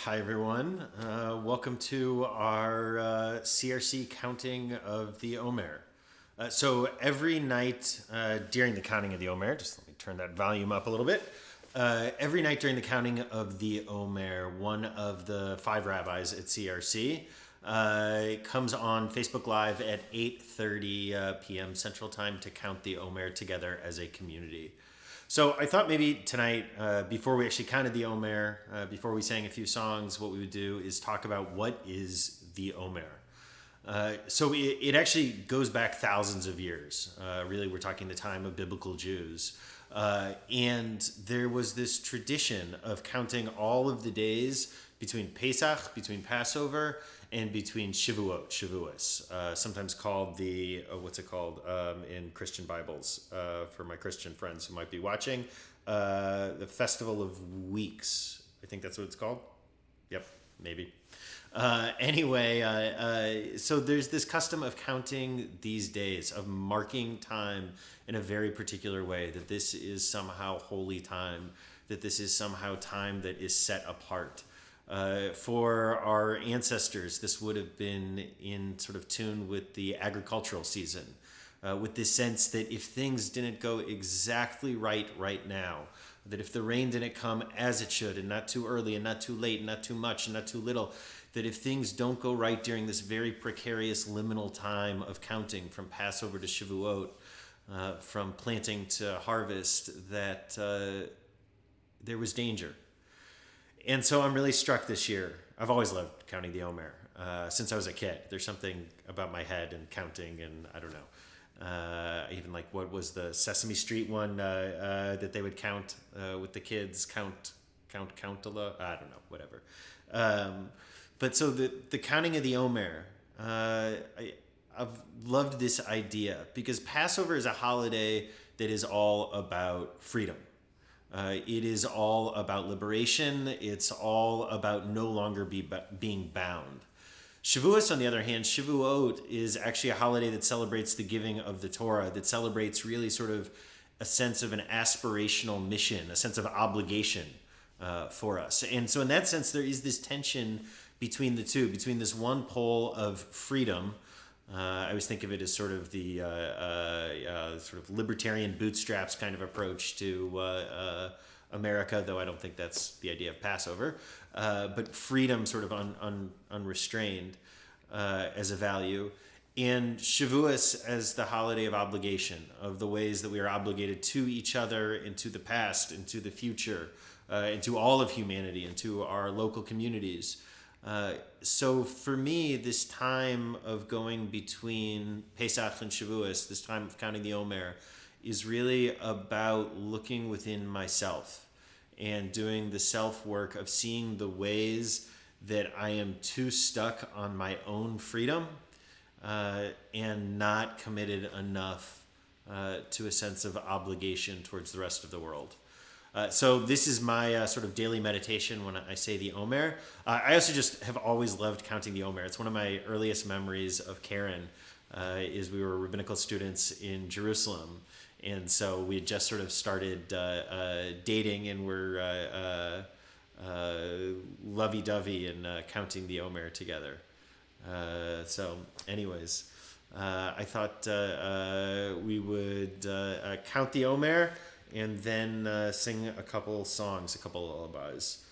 Hi, everyone. Welcome to our CRC counting of the Omer. So every night during the counting of the Omer, just let me turn that volume up a little bit. Every night during the counting of the Omer, one of the five rabbis at CRC comes on Facebook Live at 8:30 p.m. Central Time to count the Omer together as a community. So I thought maybe tonight, before we actually counted the Omer, before we sang a few songs, what we would do is talk about what is the Omer. So it actually goes back thousands of years. Really, we're talking the time of biblical Jews. And there was this tradition of counting all of the days between Pesach, between Passover, and between Shavuos, sometimes called the, what's it called in Christian Bibles, for my Christian friends who might be watching, the Festival of Weeks. I think that's what it's called. Yep, maybe. Anyway, so there's this custom of counting these days, of marking time in a very particular way, that this is somehow holy time, that this is somehow time that is set apart. For our ancestors, this would have been in sort of tune with the agricultural season, with this sense that if things didn't go exactly right now, that if the rain didn't come as it should, and not too early and not too late and not too much and not too little, that if things don't go right during this very precarious liminal time of counting from Passover to Shavuot, from planting to harvest, that there was danger. And so I'm really struck this year. I've always loved counting the Omer since I was a kid. There's something about my head and counting, and I don't know. Even like what was the Sesame Street one that they would count with the kids? Countala? I don't know, whatever. But so the counting of the Omer, I've loved this idea because Passover is a holiday that is all about freedom. It is all about liberation. It's all about no longer being bound. Shavuos, on the other hand, Shavuot is actually a holiday that celebrates the giving of the Torah, that celebrates really sort of a sense of an aspirational mission, a sense of obligation for us. And so in that sense, there is this tension between the two, between this one pole of freedom. I always think of it as sort of the sort of libertarian bootstraps kind of approach to America, though I don't think that's the idea of Passover. But freedom sort of unrestrained as a value. And Shavuos as the holiday of obligation, of the ways that we are obligated to each other, into the past, into the future, into all of humanity, into our local communities. So for me, this time of going between Pesach and Shavuos, this time of counting the Omer, is really about looking within myself and doing the self work of seeing the ways that I am too stuck on my own freedom and not committed enough to a sense of obligation towards the rest of the world. So this is my sort of daily meditation when I say the Omer. I also just have always loved counting the Omer. It's one of my earliest memories of Karen is we were rabbinical students in Jerusalem. And so we had just sort of started dating and were lovey-dovey and counting the Omer together. So anyways, I thought we would count the Omer and then sing a couple songs, a couple lullabies.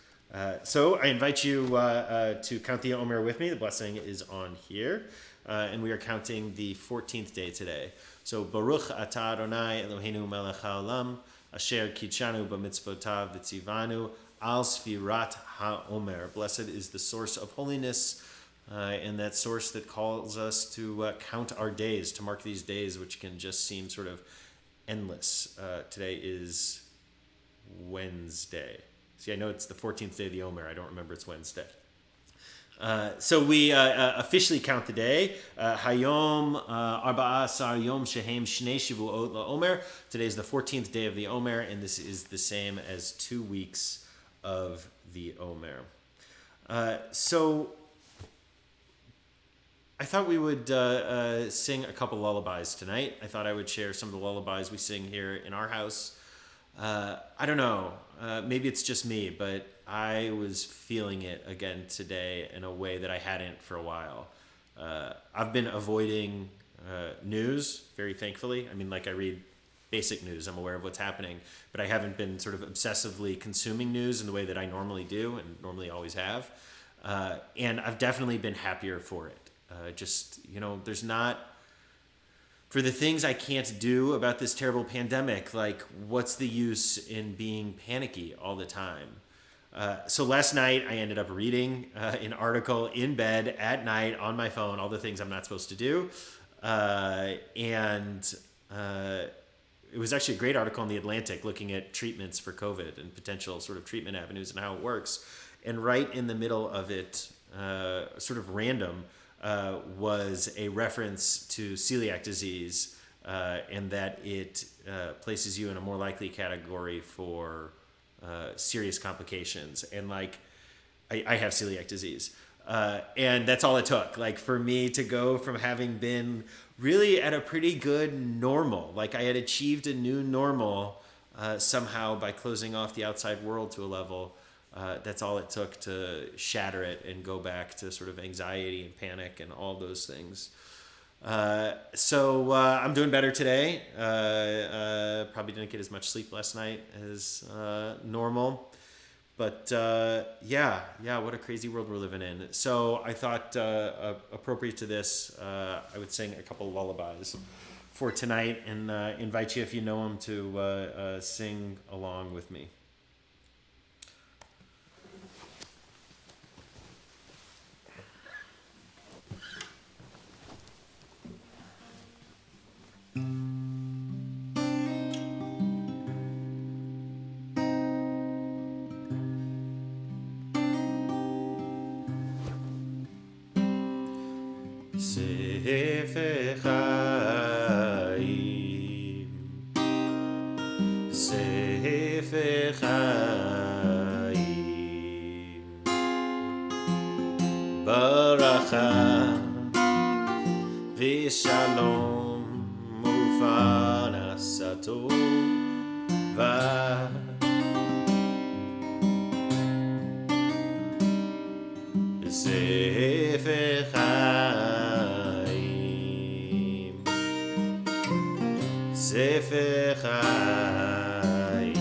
So I invite you to count the Omer with me. The blessing is on here. And we are counting the 14th day today. So Baruch atah Adonai Eloheinu melech haolam, asher kitshanu b'mitzvotav v'tzivanu al sfirat ha'omer. Blessed is the source of holiness, and that source that calls us to count our days, to mark these days which can just seem sort of endless. Today is Wednesday. See, I know it's the 14th day of the Omer. I don't remember it's Wednesday. So we officially count the day. Hayom Arba'a Asar Yom Shehem Shnei Shavuot LaOmer. Today is the 14th day of the Omer, and this is the same as 2 weeks of the Omer. So I thought we would sing a couple lullabies tonight. I thought I would share some of the lullabies we sing here in our house. I don't know. Maybe it's just me, but I was feeling it again today in a way that I hadn't for a while. I've been avoiding news, very thankfully. I mean, like I read basic news, I'm aware of what's happening, but I haven't been sort of obsessively consuming news in the way that I normally do and normally always have. And I've definitely been happier for it. There's not, for the things I can't do about this terrible pandemic, like what's the use in being panicky all the time? So last night I ended up reading an article in bed at night on my phone, all the things I'm not supposed to do. And it was actually a great article in The Atlantic looking at treatments for COVID and potential sort of treatment avenues and how it works. And right in the middle of it, sort of random, was a reference to celiac disease and that it places you in a more likely category for serious complications. And like, I have celiac disease. And that's all it took, like for me to go from having been really at a pretty good normal, like I had achieved a new normal somehow by closing off the outside world to a level. That's all it took to shatter it and go back to sort of anxiety and panic and all those things. So I'm doing better today. Probably didn't get as much sleep last night as normal. But what a crazy world we're living in. So I thought appropriate to this, I would sing a couple of lullabies for tonight and invite you, if you know them, to sing along with me. Sefer Chaim, Sefer Chaim, Baracha v'shalom u'parnasa tova. Sefer Chaim, Sefer Chaim,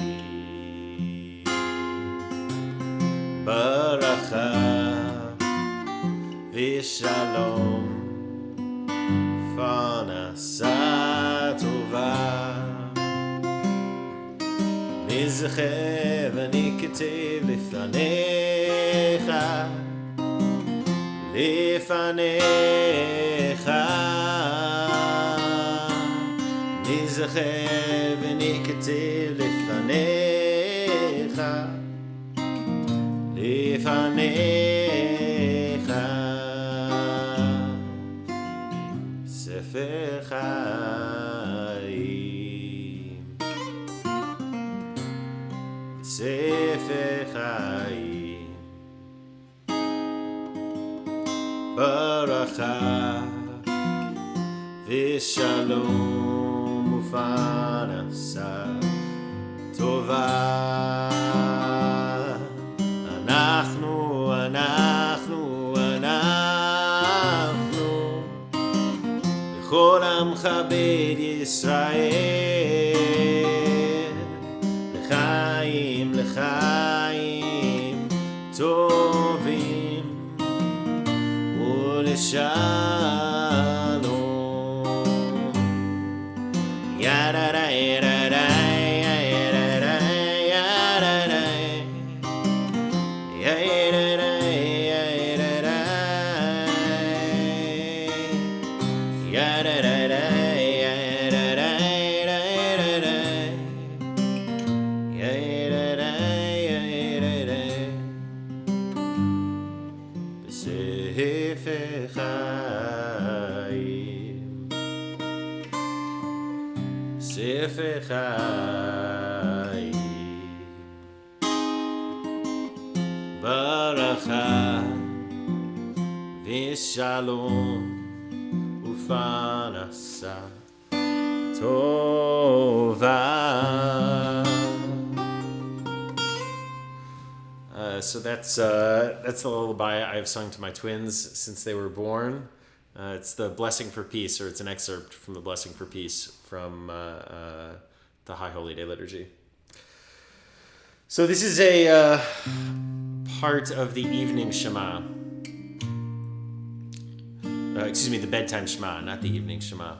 Baracha v'shalom u'parnasa tova. נזכר ונכתב לפניך, לפניך, נזכר ונכתב לפניך, לפניך, ספר חיים, ספר חיים, ברכה ושלום ופרנסה טובה. אנחנו וכל עמך בית ישראל, לחיים טובים ולשלום. יררה יררה יררה יררה יררה יררה יררה בספר חיים, ספר חיים, ברכה ושלום ופרנסה טובה. So that's the lullaby I've sung to my twins since they were born. It's the Blessing for Peace, or it's an excerpt from the Blessing for Peace from the High Holy Day Liturgy. So this is a part of the evening Shema. The Bedtime Shema, not the evening Shema.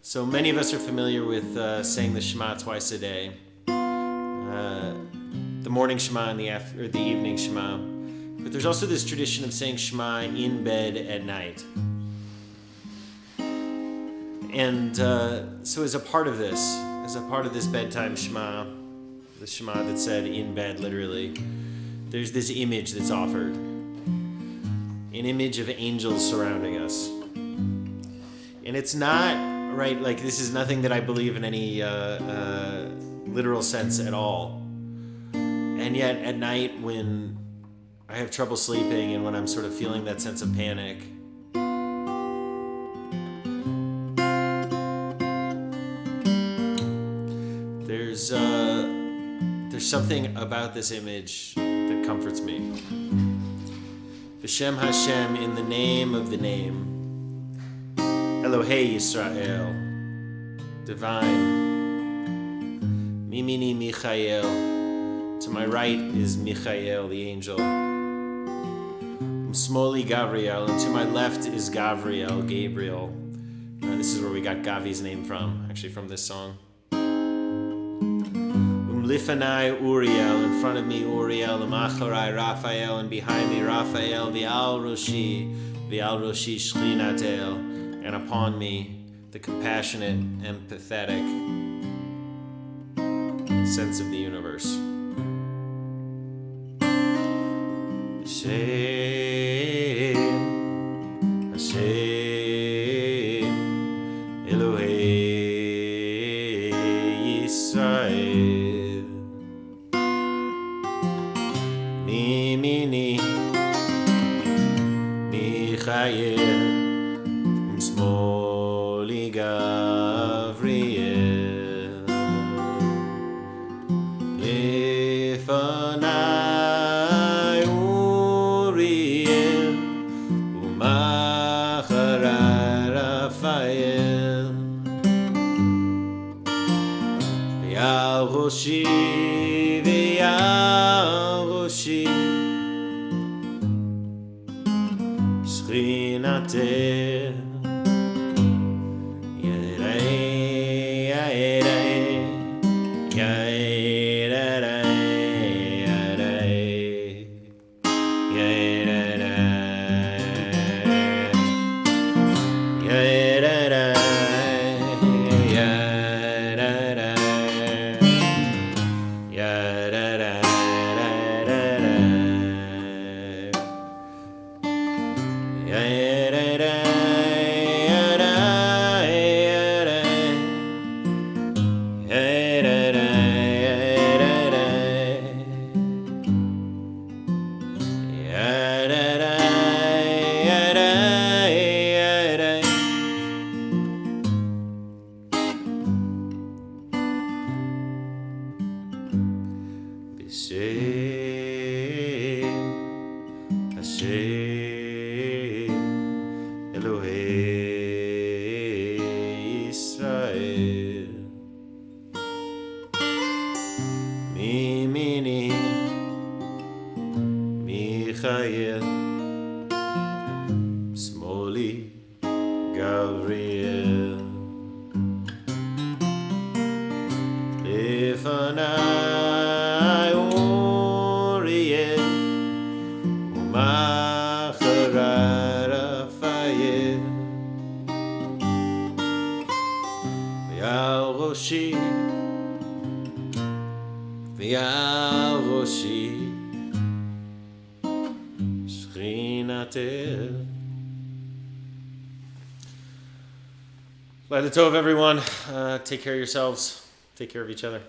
So many of us are familiar with saying the Shema twice a day. The morning Shema and the evening Shema. But there's also this tradition of saying Shema in bed at night. And so as a part of this bedtime Shema, the Shema that's said in bed literally, there's this image that's offered. An image of angels surrounding us. And it's not, right, like this is nothing that I believe in any literal sense at all. And yet at night when I have trouble sleeping and when I'm sort of feeling that sense of panic, there's something about this image that comforts me. B'Shem Hashem, in the name of the name, Elohei Yisrael, divine, Mimini Michael, to my right is Michael, the angel, Smoli Gavriel, and to my left is Gabriel. This is where we got Gavi's name from, actually from this song. Lifanai Uriel, in front of me Uriel, Macharai Raphael, and behind me Raphael, the Al Roshi Shchinatel, and upon me the compassionate, empathetic sense of the universe. Hashem, Hashem, Elohei Yisrael. Mimini Michael Smoli Gavriel Lefanai Uriel Umacharai Raphael Ve'al Roshi Shchinater Hashem, Elohei Yisrael. Mimini Michael Smoli Gavriel Lefanai Uriel Umacharai Raphael Ve'al Roshi Shchinater. Laila Tov, everyone. Take care of yourselves. Take care of each other.